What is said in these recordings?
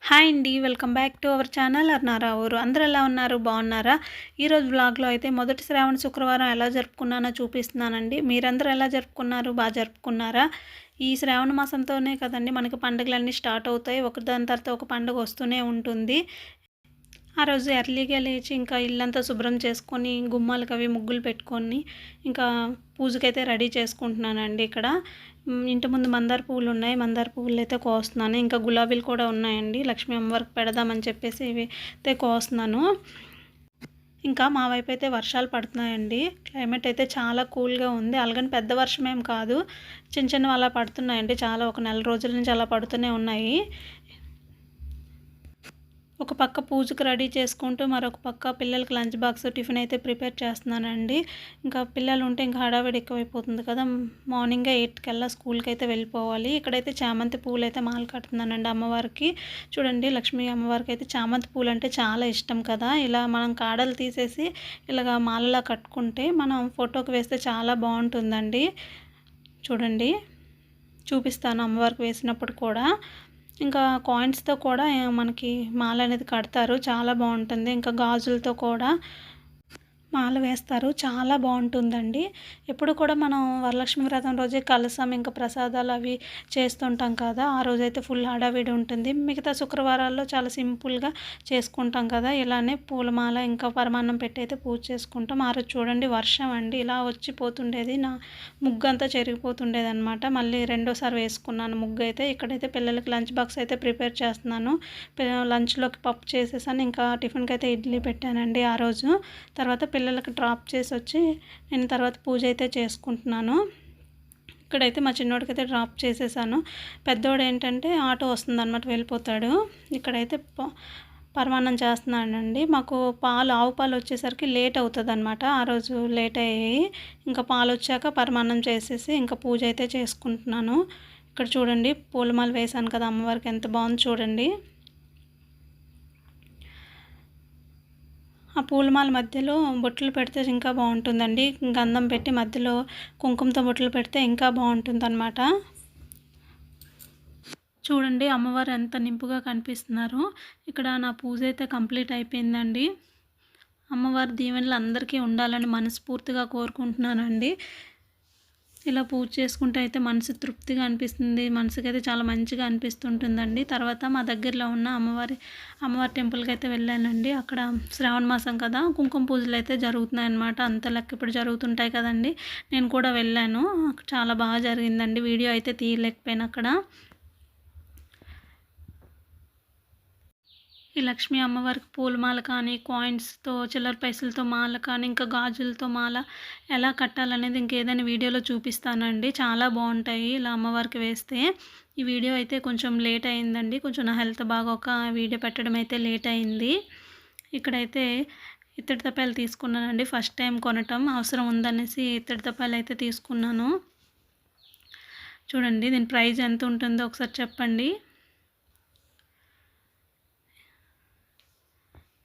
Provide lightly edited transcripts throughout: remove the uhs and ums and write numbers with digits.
Hi అండి. Welcome back to our channel అర్నారా ఊరు. అందరూ ఎలా ఉన్నారు? బాగున్నారా? ఈరోజు వ్లాగ్లో అయితే మొదటి శ్రావణ శుక్రవారం ఎలా జరుపుకున్నానో చూపిస్తున్నానండి. మీరందరూ ఎలా జరుపుకున్నారు? బాగా జరుపుకున్నారా? ఈ శ్రావణ మాసంతోనే కదండి మనకి పండుగలన్నీ స్టార్ట్ అవుతాయి. ఒకదాని తర్వాత ఒక పండుగ వస్తూనే ఉంటుంది. ఆ రోజు ఎర్లీగా లేచి ఇంకా ఇల్లంతా శుభ్రం చేసుకొని గుమ్మాలకు అవి ముగ్గులు పెట్టుకొని ఇంకా పూజకైతే రెడీ చేసుకుంటున్నానండి. ఇక్కడ ఇంటి ముందు మందార పువ్వులు ఉన్నాయి. మందార పువ్వులు అయితే కోస్తున్నాను. ఇంకా గులాబీలు కూడా ఉన్నాయండి. లక్ష్మీ అమ్మవారికి పెడదామని చెప్పేసి ఇవి అయితే కోస్తున్నాను. ఇంకా మా వైపు అయితే వర్షాలు పడుతున్నాయండి. క్లైమేట్ అయితే చాలా కూల్గా ఉంది. అలాగని పెద్ద వర్షం ఏం కాదు, చిన్న చిన్నవి అలా పడుతున్నాయండి. చాలా ఒక నెల రోజుల నుంచి అలా పడుతూనే ఉన్నాయి. ఒక పక్క పూజకు రెడీ చేసుకుంటూ మరొక పక్క పిల్లలకి లంచ్ బాక్స్ టిఫిన్ అయితే ప్రిపేర్ చేస్తున్నానండి. ఇంకా పిల్లలు ఉంటే ఇంకా హడావిడి ఎక్కువైపోతుంది కదా. మార్నింగే 8 స్కూల్కి అయితే వెళ్ళిపోవాలి. ఇక్కడైతే చామంతి పూలు అయితే మాల కడుతున్నానండి అమ్మవారికి. చూడండి, లక్ష్మీ అమ్మవారికి అయితే చామంతి పూలు అంటే చాలా ఇష్టం కదా. ఇలా మనం కాడలు తీసేసి ఇలాగ మాలలా కట్టుకుంటే మనం ఫోటోకి వేస్తే చాలా బాగుంటుందండి. చూడండి, చూపిస్తాను అమ్మవారికి వేసినప్పుడు కూడా. ఇంకా కాయిన్స్తో కూడా మనకి మాల అనేది కడతారు, చాలా బాగుంటుంది. ఇంకా గాజులతో కూడా మాల వేస్తారు, చాలా బాగుంటుందండి. ఎప్పుడు కూడా మనం వరలక్ష్మి వ్రతం రోజే కలసం ఇంకా ప్రసాదాలు అవి చేస్తుంటాం కదా. ఆ రోజైతే ఫుల్ హడావిడి ఉంటుంది. మిగతా శుక్రవారాల్లో చాలా సింపుల్గా చేసుకుంటాం కదా. ఇలానే పూలమాల ఇంకా పరమాన్నం పెట్టి అయితే పూజ చేసుకుంటాం. ఆ రోజు చూడండి, వర్షం అండి ఇలా వచ్చిపోతుండేది. నా ముగ్గు అంతా చెరిగిపోతుండేది అనమాట. మళ్ళీ రెండోసారి వేసుకున్నాను ముగ్గు అయితే. ఇక్కడైతే పిల్లలకి లంచ్ బాక్స్ అయితే ప్రిపేర్ చేస్తున్నాను. లంచ్లోకి పప్పు చేసేసాను. ఇంకా టిఫిన్కి అయితే ఇడ్లీ పెట్టానండి ఆ రోజు. తర్వాత పిల్లలకి డ్రాప్ చేసి వచ్చి నేను తర్వాత పూజ అయితే చేసుకుంటున్నాను. ఇక్కడైతే మా చిన్నోడికి అయితే డ్రాప్ చేసేసాను. పెద్దోడు ఏంటంటే ఆటో వస్తుందన్నమాట, వెళ్ళిపోతాడు. ఇక్కడైతే పరమాన్నం చేస్తున్నానండి. మాకు ఆవు పాలు వచ్చేసరికి లేట్ అవుతుంది అనమాట. ఆ రోజు లేట్ అయ్యాయి. ఇంకా పాలు వచ్చాక పరమాన్నం చేసేసి ఇంకా పూజ అయితే చేసుకుంటున్నాను. ఇక్కడ చూడండి, పూలమాల వేసాను కదా అమ్మవారికి, ఎంత బాగుంది చూడండి. ఆ పూలమాల మధ్యలో బొట్లు పెడితే ఇంకా బాగుంటుందండి. గంధం పెట్టి మధ్యలో కుంకుమతో బొట్లు పెడితే ఇంకా బాగుంటుందన్నమాట. చూడండి, అమ్మవారు ఎంత నింపుగా కనిపిస్తున్నారు. ఇక్కడ నా పూజ అయితే కంప్లీట్ అయిపోయిందండి. అమ్మవారి దీవెనలు అందరికీ ఉండాలని మనస్ఫూర్తిగా కోరుకుంటున్నానండి. ఇలా పూజ చేసుకుంటే అయితే మనసు తృప్తిగా అనిపిస్తుంది. మనసుకైతే చాలా మంచిగా అనిపిస్తుంటుందండి. తర్వాత మా దగ్గరలో ఉన్న అమ్మవారి టెంపుల్కి అయితే వెళ్ళానండి. అక్కడ శ్రావణ మాసం కదా, కుంకుమ పూజలు అయితే జరుగుతున్నాయి అన్నమాట. అంత లెక్క ఇప్పుడు జరుగుతుంటాయి కదండి. నేను కూడా వెళ్ళాను. చాలా బాగా జరిగిందండి. వీడియో అయితే తీయలేకపోయాను అక్కడ. ఈ లక్ష్మీ అమ్మవారికి పూలమాల కానీ, కాయిన్స్తో చిల్లర పైసలతో మాల కానీ, ఇంకా గాజులతో మాల ఎలా కట్టాలనేది ఇంకేదైనా వీడియోలో చూపిస్తానండి. చాలా బాగుంటాయి ఇలా అమ్మవారికి వేస్తే. ఈ వీడియో అయితే కొంచెం లేట్ అయిందండి. కొంచెం నా హెల్త్ బాగోక వీడియో పెట్టడం అయితే లేట్ అయింది. ఇక్కడైతే ఇత్తడి తప్పాలు తీసుకున్నానండి. ఫస్ట్ టైం కొనటం అవసరం ఉందనేసి ఇత్తడి తప్పాలు అయితే తీసుకున్నాను. చూడండి, దీని ప్రైస్ ఎంత ఉంటుందో ఒకసారి చెప్పండి.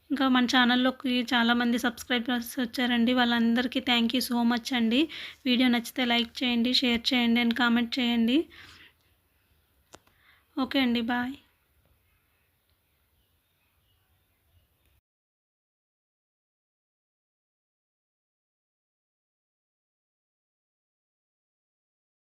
ఇంకా మన ఛానల్లోకి చాలామంది సబ్స్క్రైబర్స్ వచ్చారండి. వాళ్ళందరికీ థ్యాంక్ యూ సో మచ్ అండి. వీడియో నచ్చితే లైక్ చేయండి, షేర్ చేయండి అండ్ కామెంట్ చేయండి. ఓకే అండి, బాయ్.